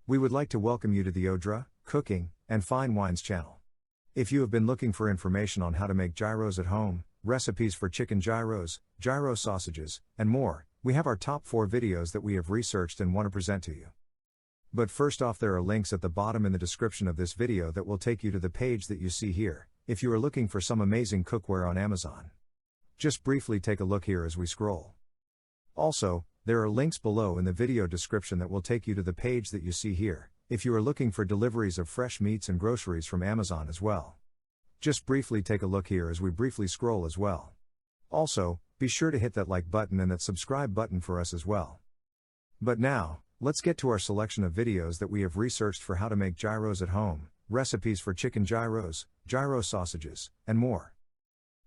We would like to welcome you to the Odra, Cooking, and Fine Wines channel. If you have been looking for information on how to make gyros at home, recipes for chicken gyros, gyro sausages, and more, we have our top 4 videos that we have researched and want to present to you. But first off, there are links at the bottom in the description of this video that will take you to the page that you see here, if you are looking for some amazing cookware on Amazon. Just briefly take a look here as we scroll. Also, there are links below in the video description that will take you to the page that you see here, if you are looking for deliveries of fresh meats and groceries from Amazon as well. Just briefly take a look here as we briefly scroll as well. Also, be sure to hit that like button and that subscribe button for us as well. But now, let's get to our selection of videos that we have researched for how to make gyros at home, recipes for chicken gyros, gyro sausages, and more.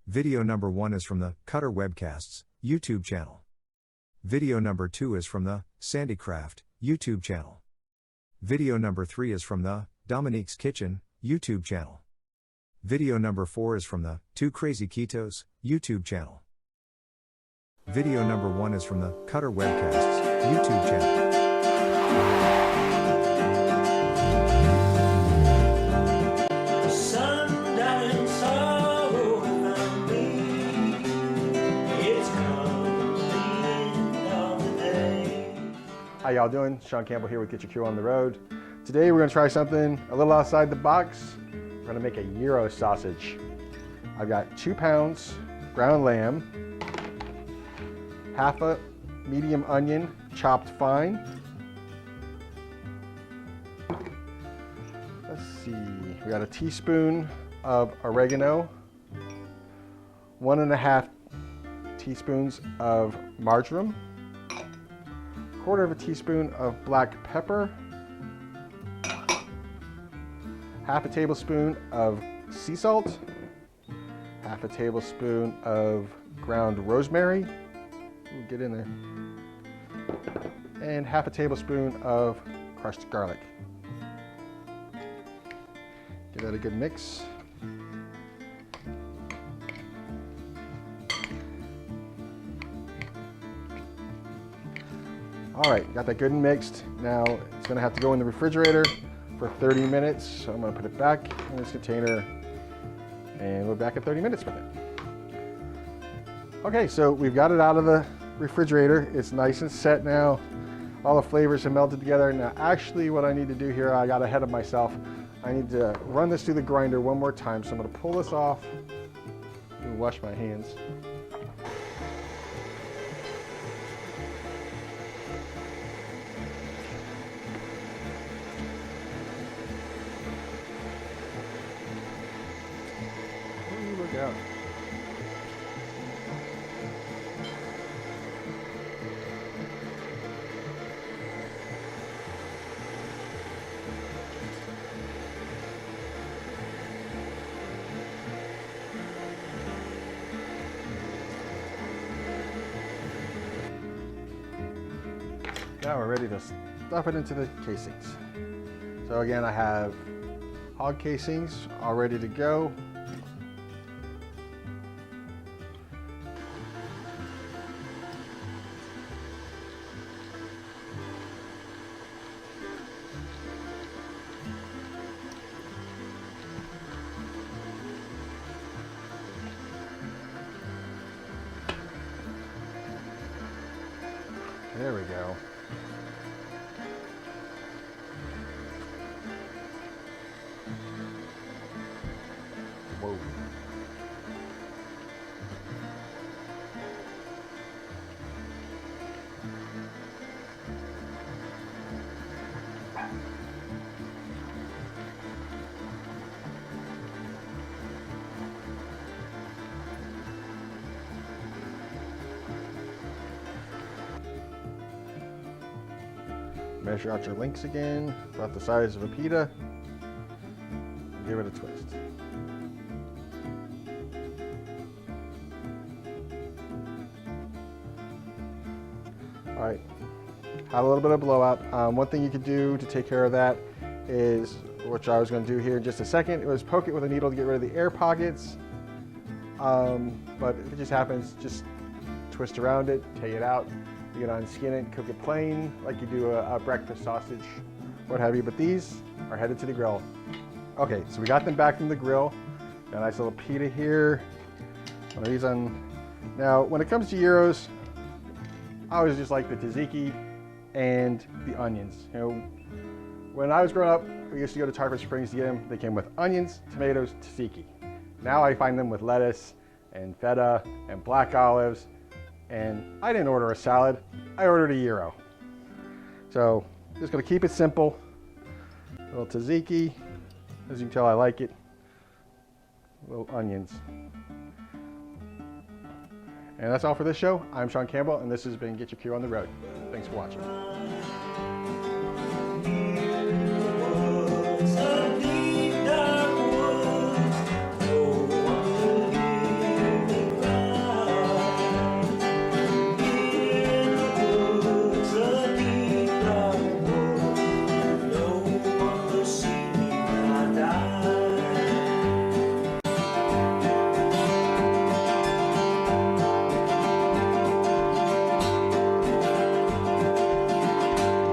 Video number 1 is from the Cutterwebcasts YouTube channel. Video number 2 is from the Sandee YouTube channel. Video number 3 is from the Dominique's Kitchen YouTube channel. Video number 4 is from the 2 Crazy Ketos YouTube channel. Video number 1 is from the Cutterwebcasts YouTube channel. How y'all doing? Sean Campbell here with Get Your Crew on the Road. Today we're going to try something a little outside the box. We're going to make a gyro sausage. I've got 2 pounds ground lamb, half a medium onion chopped fine. Let's see, we got a teaspoon of oregano, 1.5 teaspoons of marjoram, 1/4 teaspoon of black pepper, 1/2 tablespoon of sea salt, 1/2 tablespoon of ground rosemary, ooh, get in there, and 1/2 tablespoon of crushed garlic. Give that a good mix. All right, got that good and mixed. Now it's gonna have to go in the refrigerator for 30 minutes. So I'm gonna put it back in this container and we're back in 30 minutes with it. Okay, so we've got it out of the refrigerator. It's nice and set now. All the flavors have melted together. Now actually what I need to do here, I got ahead of myself. I need to run this through the grinder one more time. So I'm gonna pull this off and wash my hands. Look out. Now we're ready to stuff it into the casings. So again, I have hog casings all ready to go. There we go. Whoa. Measure out your links again, about the size of a pita, and give it a twist. All right, had a little bit of blowout. One thing you could do to take care of that is, which I was going to do here in just a second, was poke it with a needle to get rid of the air pockets. But if it just happens, just twist around it, take it out. You can unskin it, cook it plain like you do a breakfast sausage what have you, but these are headed to the grill. Okay, so we got them back from the grill. Got a nice little pita here. One of these on. Now, when it comes to gyros, I always just like the tzatziki and the onions. You know, when I was growing up, we used to go to Tarpon Springs to get them. They came with onions, tomatoes, tzatziki. Now I find them with lettuce and feta and black olives. And I didn't order a salad, I ordered a gyro. So, just gonna keep it simple. A little tzatziki, as you can tell I like it. Little onions. And that's all for this show. I'm Sean Campbell, and this has been Get Your Cure on the Road. Thanks for watching.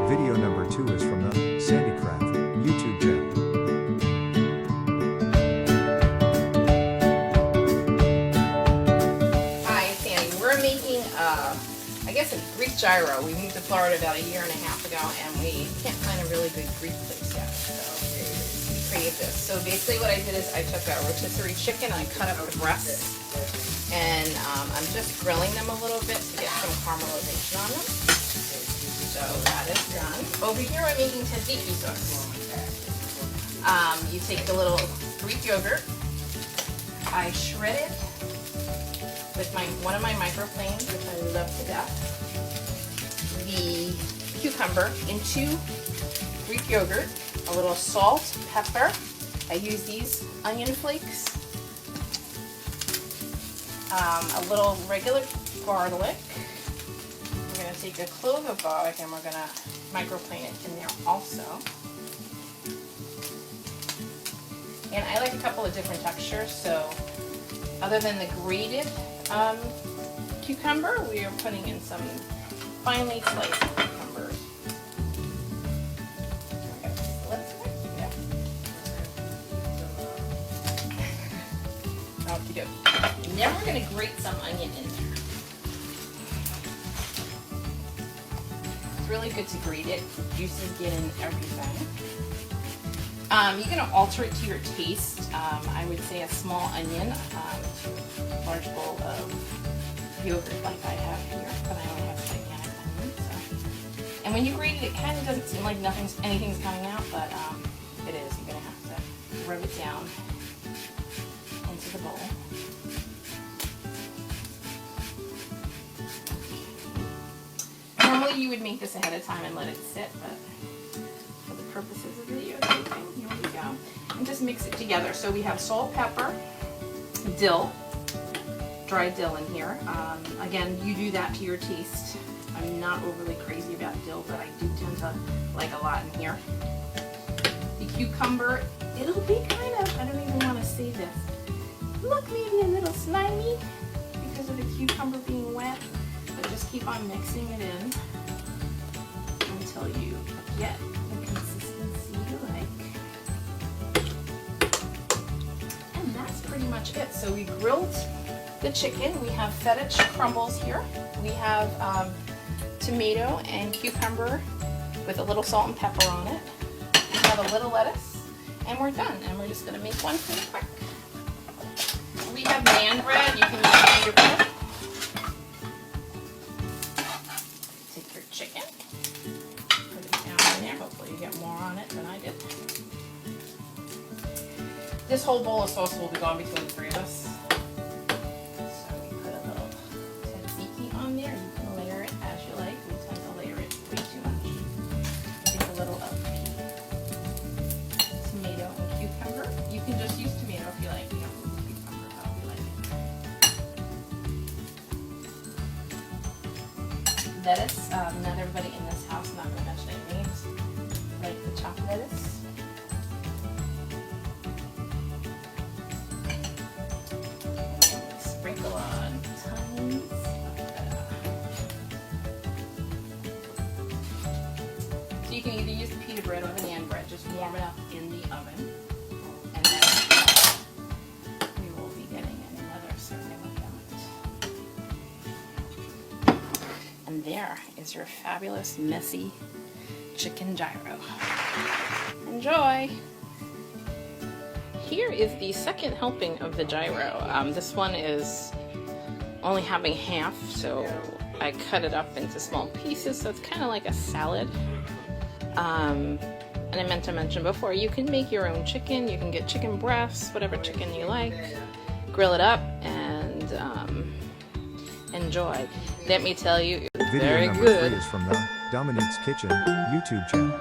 Video number 2 is from the Sandee YouTube channel. Hi, it's Sandee. We're making, I guess, a Greek gyro. We moved to Florida about a year and a half ago, and we can't find a really good Greek place yet. So we created this. So basically, what I did is I took a rotisserie chicken and I cut up the breasts, and I'm just grilling them a little bit to get some caramelization on them. So that is done. Over here I'm making tzatziki sauce. You take the little Greek yogurt. I shred it with one of my microplanes, which I love to death. The cucumber into Greek yogurt, a little salt, pepper. I use these onion flakes. A little regular garlic. We're going to take a clove of garlic and we're going to microplane it in there also. And I like a couple of different textures, so other than the grated cucumber, we are putting in some finely sliced cucumbers. Okie dokie. Now we're going to grate some onion in there. Really good to grate it. Juices get in everything. You're going to alter it to your taste. I would say a small onion, a large bowl of yogurt like I have here, but I only have gigantic onions. So. And when you grate it, it kind of doesn't seem like anything's coming out, but it is. You're going to have to rub it down into the bowl. Normally you would make this ahead of time and let it sit, but for the purposes of video taping, here we go. And just mix it together. So we have salt, pepper, dill, dried dill in here. Again, you do that to your taste. I'm not overly crazy about dill, but I do tend to like a lot in here. The cucumber, it'll be kind of, I don't even want to say this, look maybe a little slimy because of the cucumber being wet. But just keep on mixing it in until you get the consistency you like. And that's pretty much it. So we grilled the chicken. We have feta crumbles here. We have tomato and cucumber with a little salt and pepper on it. We have a little lettuce, and we're done. And we're just going to make one pretty quick. We have naan bread. You can use your bread. Chicken. Put it down in there. Hopefully you get more on it than I did. This whole bowl of sauce will be gone between the three of us. So we put a little tzatziki on there. You can layer it as you like. We tend to layer it way too much. Take a little of tomato and cucumber. You can just use tomato if you like. You don't use cucumber however you like it. Lettuce. Not everybody in this house, not going to mention any names, like the chopped lettuce. Sprinkle on tons of feta. So you can either use the pita bread or the up in the oven. And then we will be getting another serving of that. And there is your fabulous, messy chicken gyro. Enjoy! Here is the second helping of the gyro. This one is only having half, so I cut it up into small pieces, so it's kind of like a salad. And I meant to mention before, you can make your own chicken. You can get chicken breasts, whatever chicken you like, grill it up, and enjoy. Let me tell you, it's very good. Video number 3 is from the Dominique's Kitchen YouTube channel.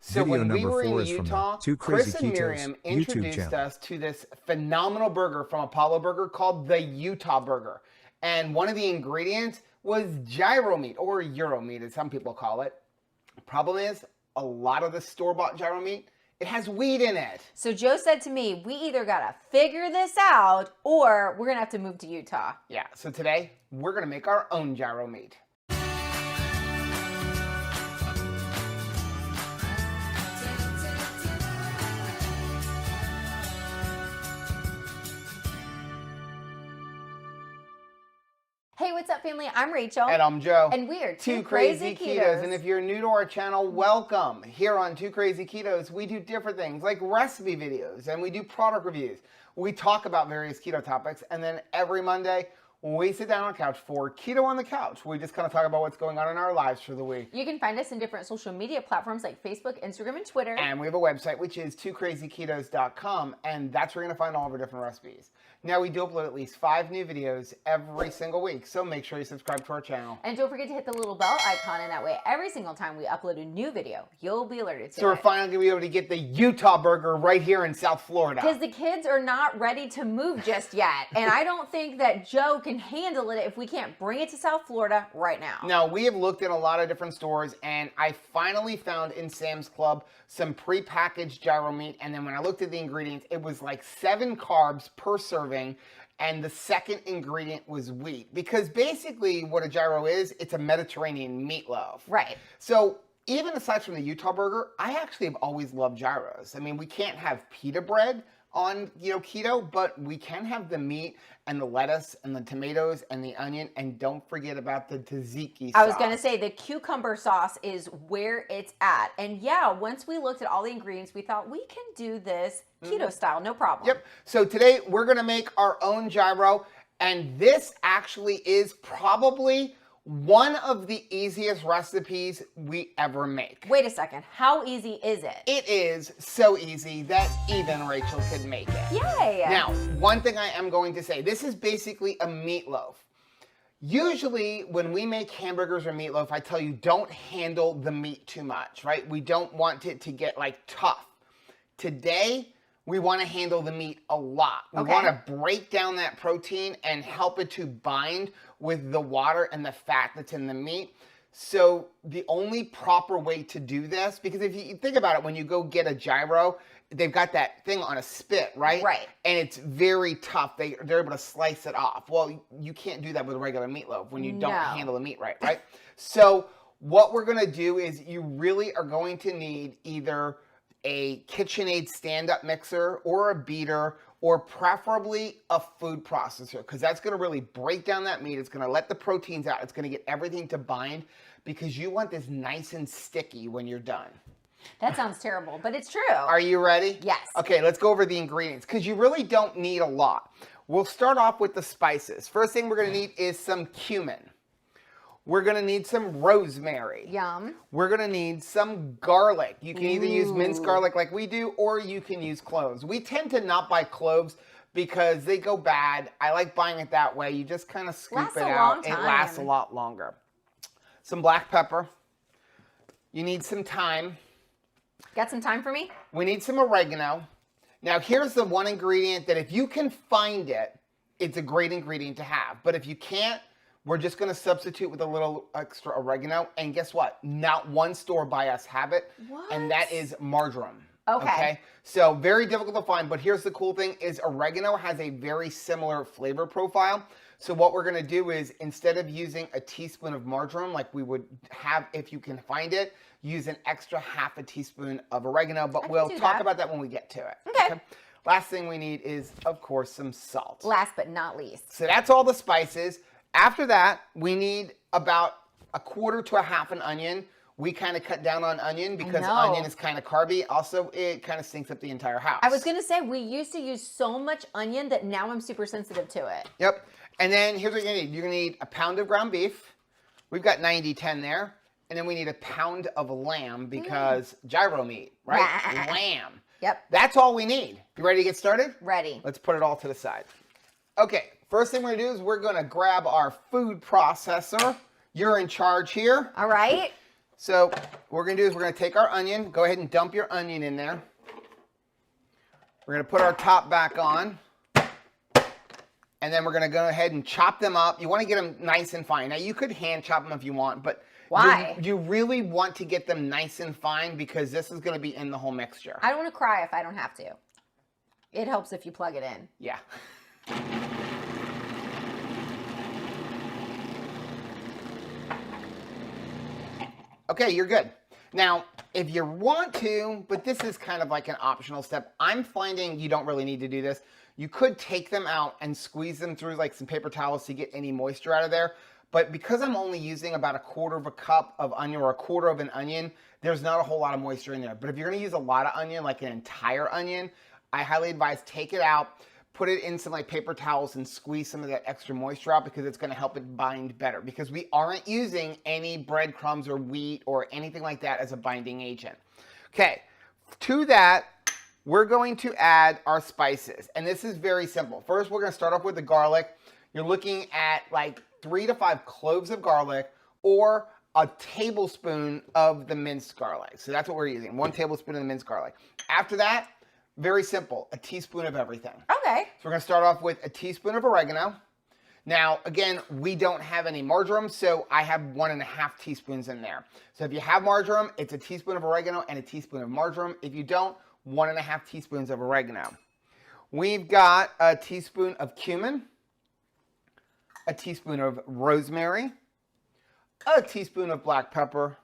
So when we were in is from Utah, Two Crazy Chris and Ketos Miriam YouTube introduced channel. us to this phenomenal burger from Apollo Burger called the Utah Burger. And one of the ingredients was gyro meat, or Euro meat as some people call it. Problem is, a lot of the store-bought gyro meat, it has weed in it. So Joe said to me, we either gotta figure this out or we're gonna have to move to Utah. Yeah, so today, we're gonna make our own gyro meat. Hey, what's up, family? I'm Rachel. And I'm Joe. And we are Two Crazy Ketos. And if you're new to our channel, welcome. Here on Two Crazy Ketos, we do different things like recipe videos and we do product reviews. We talk about various keto topics, and then every Monday, we sit down on the couch for Keto on the Couch. We just kind of talk about what's going on in our lives for the week. You can find us in different social media platforms like Facebook, Instagram, and Twitter. And we have a website, which is twocrazyketos.com, and that's where you're going to find all of our different recipes. Now, we do upload at least 5 new videos every single week, so make sure you subscribe to our channel. And don't forget to hit the little bell icon, and that way every single time we upload a new video, you'll be alerted to it. So we're finally going to be able to get the Utah Burger right here in South Florida. Because the kids are not ready to move just yet, and I don't think that Joe can handle it if we can't bring it to South Florida right now. Now, we have looked at a lot of different stores, and I finally found in Sam's Club some pre-packaged gyro meat, and then when I looked at the ingredients, it was like 7 carbs per serving, and the second ingredient was wheat. Because basically what a gyro is, it's a Mediterranean meatloaf. Right. So even aside from the Utah Burger, I actually have always loved gyros. I mean, we can't have pita bread on, keto, but we can have the meat and the lettuce and the tomatoes and the onion, and don't forget about the tzatziki sauce. I was gonna say the cucumber sauce is where it's at. And yeah, once we looked at all the ingredients, we thought we can do this keto style, no problem. Yep, so today we're gonna make our own gyro, and this actually is probably One of the easiest recipes we ever make. Wait a second. How easy is it? It is so easy that even Rachel could make it. Yay! Now, one thing I am going to say, this is basically a meatloaf. Usually when we make hamburgers or meatloaf, I tell you don't handle the meat too much, right? We don't want it to get like tough. Today, we want to handle the meat a lot. We want to break down that protein and help it to bind with the water and the fat that's in the meat. So the only proper way to do this, because if you think about it, when you go get a gyro, they've got that thing on a spit, right? Right. And it's very tough. They're able to slice it off. Well, you can't do that with a regular meatloaf when you don't handle the meat right? So what we're going to do is you really are going to need either a KitchenAid stand-up mixer or a beater or preferably a food processor, because that's going to really break down that meat. It's going to let the proteins out. It's going to get everything to bind, because you want this nice and sticky when you're done. That sounds terrible, but it's true. Are you ready? Yes. Okay, let's go over the ingredients, because you really don't need a lot. We'll start off with the spices. First thing we're going to need is some cumin. We're going to need some rosemary. Yum. We're going to need some garlic. You can either use minced garlic like we do, or you can use cloves. We tend to not buy cloves because they go bad. I like buying it that way. You just kind of scoop it out. It lasts a lot longer. Some black pepper. You need some thyme. Got some time for me? We need some oregano. Now, here's the one ingredient that if you can find it, it's a great ingredient to have. But if you can't, we're just going to substitute with a little extra oregano. And guess what? Not one store by us have it. What? And that is marjoram. Okay. So very difficult to find. But here's the cool thing is oregano has a very similar flavor profile. So what we're going to do is, instead of using a teaspoon of marjoram like we would have if you can find it, use an extra half a teaspoon of oregano. But we'll talk about that when we get to it. Okay. Last thing we need is, of course, some salt. Last but not least. So that's all the spices. After that, we need about a quarter to a half an onion. We kind of cut down on onion because onion is kind of carby. Also, it kind of stinks up the entire house. I was going to say, we used to use so much onion that now I'm super sensitive to it. Yep. And then here's what you're going to need. You're going to need a pound of ground beef. We've got 90-10 there. And then we need a pound of lamb because gyro meat, right? Lamb. Yep. That's all we need. You ready to get started? Ready. Let's put it all to the side. Okay. First thing we're going to do is we're going to grab our food processor. You're in charge here. All right. So what we're going to do is we're going to take our onion. Go ahead and dump your onion in there. We're going to put our top back on. And then we're going to go ahead and chop them up. You want to get them nice and fine. Now, you could hand chop them if you want, but why? You really want to get them nice and fine because this is going to be in the whole mixture. I don't want to cry if I don't have to. It helps if you plug it in. Yeah. Okay, you're good. Now, if you want to, but this is kind of like an optional step, I'm finding you don't really need to do this. You could take them out and squeeze them through like some paper towels to get any moisture out of there. But because I'm only using about a quarter of a cup of onion or a quarter of an onion, there's not a whole lot of moisture in there. But if you're going to use a lot of onion, like an entire onion, I highly advise take it out, put it in some like paper towels and squeeze some of that extra moisture out because it's going to help it bind better. Because we aren't using any breadcrumbs or wheat or anything like that as a binding agent. Okay, to that, we're going to add our spices. And this is very simple. First, we're going to start off with the garlic. You're looking at like 3 to 5 cloves of garlic or a tablespoon of the minced garlic. So that's what we're using, 1 tablespoon of the minced garlic. After that, very simple, a teaspoon of everything. Okay. So we're going to start off with a teaspoon of oregano. Now, again, we don't have any marjoram, so I have 1.5 teaspoons in there. So if you have marjoram, it's a teaspoon of oregano and a teaspoon of marjoram. If you don't, 1.5 teaspoons of oregano. We've got a teaspoon of cumin, a teaspoon of rosemary, a teaspoon of black pepper,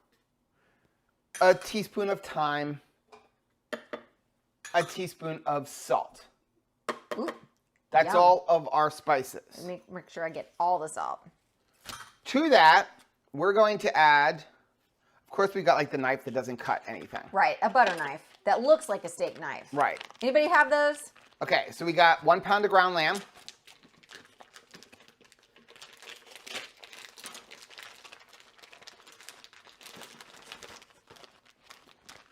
a teaspoon of thyme, a teaspoon of salt. Ooh, That's yum. all of our spices. Let me make sure I get all the salt. To that, we're going to add, of course, we've got like the knife that doesn't cut anything. Right, a butter knife that looks like a steak knife. Right. Anybody have those? Okay, so we got 1 pound of ground lamb.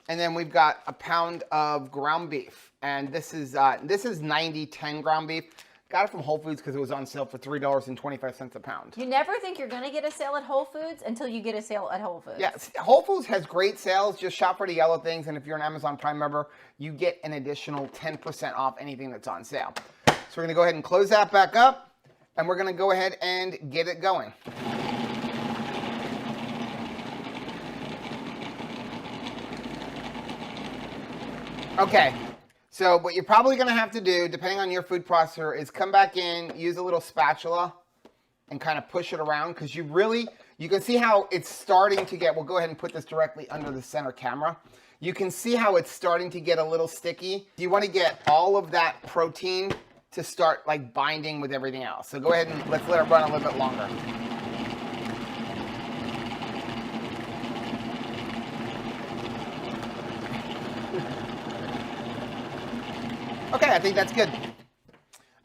And then we've got a pound of ground beef. And this is 90-10 ground beef. Got it from Whole Foods because it was on sale for $3.25 a pound. You never think you're going to get a sale at Whole Foods until you get a sale at Whole Foods. Yes, Whole Foods has great sales. Just shop for the yellow things. And if you're an Amazon Prime member, you get an additional 10% off anything that's on sale. So we're going to go ahead and close that back up. And we're going to go ahead and get it going. Okay. So what you're probably going to have to do, depending on your food processor, is come back in, use a little spatula, and kind of push it around because you can see how it's starting to get, we'll go ahead and put this directly under the center camera. You can see how it's starting to get a little sticky. You want to get all of that protein to start like binding with everything else. So go ahead and let's let it run a little bit longer. Okay, I think that's good.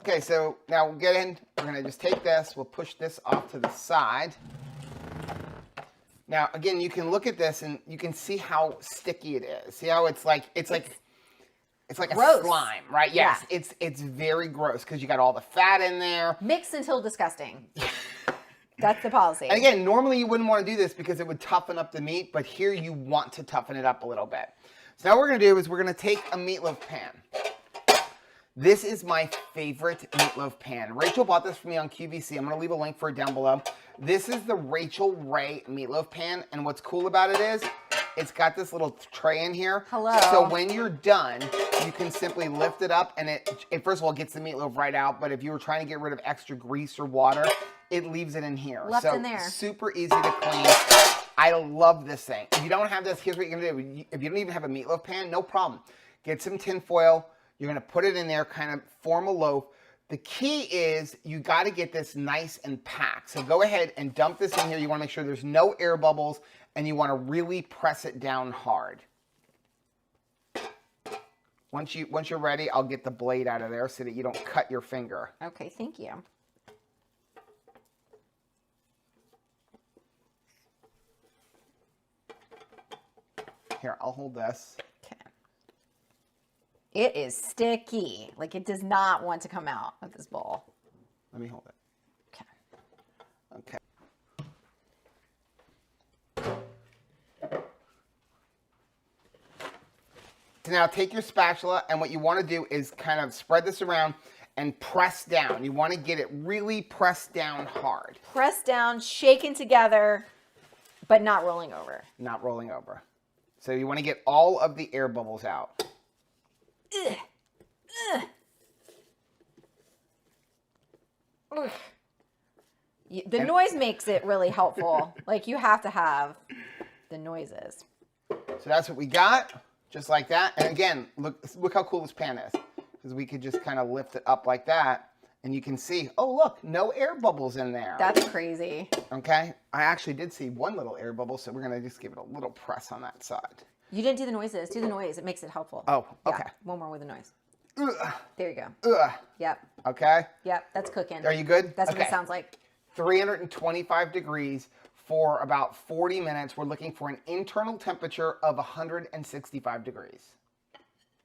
Okay, so now we'll get in. We're going to just take this. We'll push this off to the side. Now, again, you can look at this and you can see how sticky it is. See how it's like a slime, right? Yes, yeah. It's very gross because you got all the fat in there. Mixed until disgusting. That's the policy. And again, normally you wouldn't want to do this because it would toughen up the meat, but here you want to toughen it up a little bit. So now what we're going to do is we're going to take a meatloaf pan. This is my favorite meatloaf pan. Rachel bought this for me on QVC. I'm going to leave a link for it down below. This is the Rachel Ray meatloaf pan, and what's cool about it is it's got this little tray in here. Hello. So when you're done, you can simply lift it up, and it first of all gets the meatloaf right out, but if you were trying to get rid of extra grease or water, it leaves it in here. Left in there. Super easy to clean. I love this thing. If you don't have this, here's what you're going to do. If you don't even have a meatloaf pan, no problem. Get some tin foil. You're going to put it in there, kind of form a loaf. The key is you got to get this nice and packed. So go ahead and dump this in here. You want to make sure there's no air bubbles, and you want to really press it down hard. Once you're ready, I'll get the blade out of there so that you don't cut your finger. Okay, thank you. Here, I'll hold this. It is sticky. Like it does not want to come out of this bowl. Let me hold it. Okay. So now take your spatula, and what you want to do is kind of spread this around and press down. You want to get it really pressed down hard. Press down, shaken together, but not rolling over. Not rolling over. So you want to get all of the air bubbles out. Ugh. Ugh. The noise makes it really helpful. Like you have to have the noises. So that's what we got, just like that. And again, look how cool this pan is. Because we could just kind of lift it up like that. And you can see, oh look, no air bubbles in there. That's crazy. Okay, I actually did see one little air bubble, so we're gonna just give it a little press on that side. You didn't do the noises. Do the noise. It makes it helpful. Oh, okay. Yeah, one more with the noise. Ugh. There you go. Ugh. Yep. Okay. Yep, that's cooking. Are you good? That's what it sounds like. 325 degrees for about 40 minutes. We're looking for an internal temperature of 165 degrees.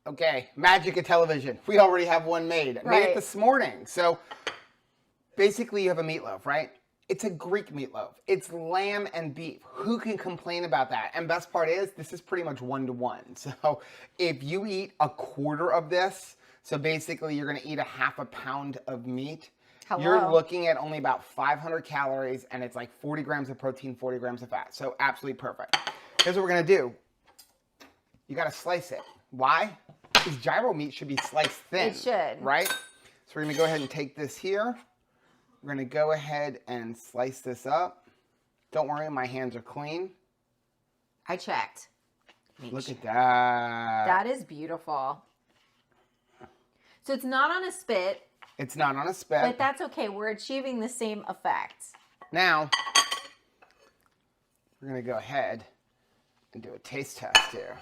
Okay, magic of television. We already have one made. Right. Made it this morning. So basically you have a meatloaf, right? It's a Greek meatloaf. It's lamb and beef. Who can complain about that? And best part is, this is pretty much 1-to-1. So if you eat a quarter of this, so basically you're gonna eat a half a pound of meat, you're looking at only about 500 calories, and it's like 40 grams of protein, 40 grams of fat. So absolutely perfect. Here's what we're gonna do. You gotta slice it. Why? Because gyro meat should be sliced thin. It should. Right? So we're gonna go ahead and take this here. We're going to go ahead and slice this up. Don't worry, my hands are clean. I checked. Look at that. That is beautiful. So it's not on a spit. It's not on a spit. But that's okay. We're achieving the same effect. Now, we're going to go ahead and do a taste test here.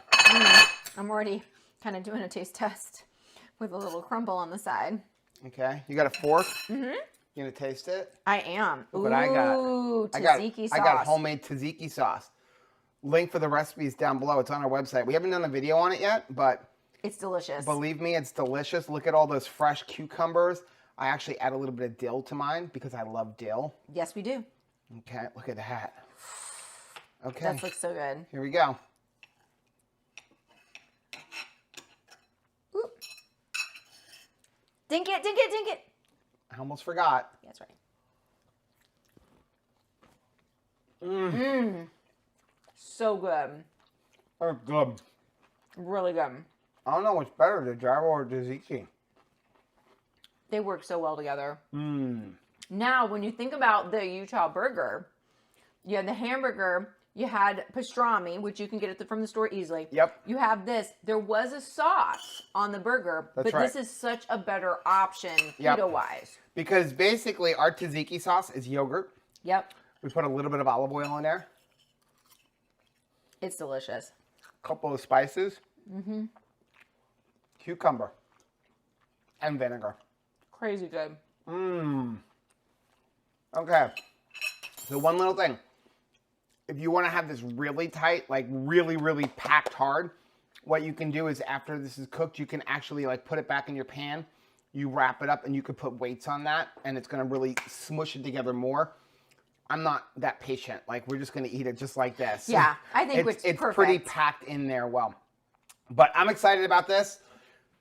I'm already kind of doing a taste test with a little crumble on the side. Okay. You got a fork? Mm-hmm. You gonna taste it? I am. Look what I got. Ooh, tzatziki sauce. I got homemade tzatziki sauce. Link for the recipes down below. It's on our website. We haven't done a video on it yet, but It's delicious. believe me, it's delicious. Look at all those fresh cucumbers. I actually add a little bit of dill to mine because I love dill. Yes, we do. Okay, look at that. Okay. That looks so good. Here we go. Oop. Dink it, dink it, dink it. I almost forgot. That's right. So good. Oh, good. Really good. I don't know what's better, the gyro or the tzatziki. They work so well together. Now, when you think about the Utah burger, you had the hamburger, you had pastrami, which you can get from the store easily. Yep. You have this. There was a sauce on the burger, That's but right. this is such a better option Yep. keto-wise. Because basically our tzatziki sauce is yogurt. Yep. We put a little bit of olive oil in there. It's delicious. A couple of spices. Cucumber. And vinegar. Crazy good. Okay. So one little thing. If you want to have this really tight, like really, really packed hard, what you can do is after this is cooked, you can actually like put it back in your pan. You wrap it up and you could put weights on that and it's going to really smush it together more. I'm not that patient. Like we're just going to eat it just like this. Yeah, I think it's it's perfect. pretty packed in there well. But I'm excited about this.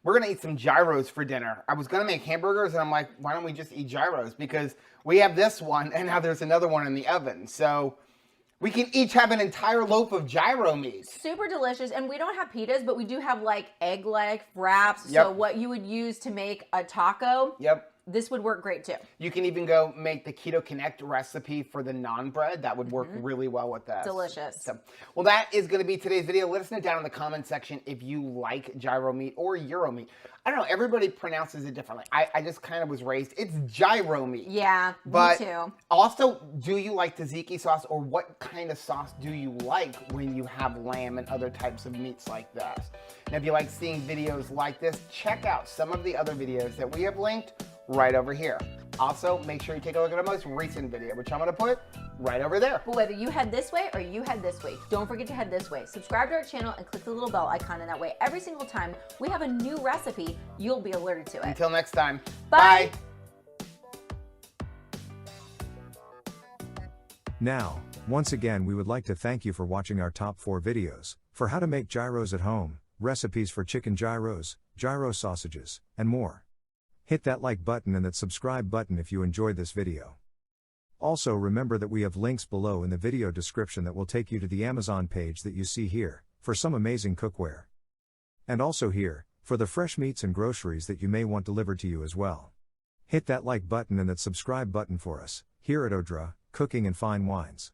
We're going to eat some gyros for dinner. I was going to make hamburgers and I'm like, why don't we just eat gyros? Because we have this one and now there's another one in the oven. So we can each have an entire loaf of gyro meat. Super delicious. And we don't have pitas, but we do have like egg leg wraps. Yep. So what you would use to make a taco, Yep. this would work great too. You can even go make the Keto Connect recipe for the naan bread. That would work really well with this. Delicious. So, well, that is going to be today's video. Let us know down in the comment section if you like gyro meat or gyro meat. I don't know. Everybody pronounces it differently. I just kind of was raised. It's gyro meat. Yeah, But me too. also, do you like tzatziki sauce or what kind of sauce do you like when you have lamb and other types of meats like this? And if you like seeing videos like this, check out some of the other videos that we have linked right over here. Also, make sure you take a look at our most recent video, which I'm going to put right over there. But whether you head this way or you head this way, don't forget to head this way. Subscribe to our channel and click the little bell icon, and that way every single time we have a new recipe, you'll be alerted to it. Until next time, Bye. Now, once again, we would like to thank you for watching our top 4 videos for how to make gyros at home, recipes for chicken gyros, gyro sausages, and more. Hit that like button and that subscribe button if you enjoyed this video. Also remember that we have links below in the video description that will take you to the Amazon page that you see here, for some amazing cookware. And also here, for the fresh meats and groceries that you may want delivered to you as well. Hit that like button and that subscribe button for us, here at Odra, Cooking and Fine Wines.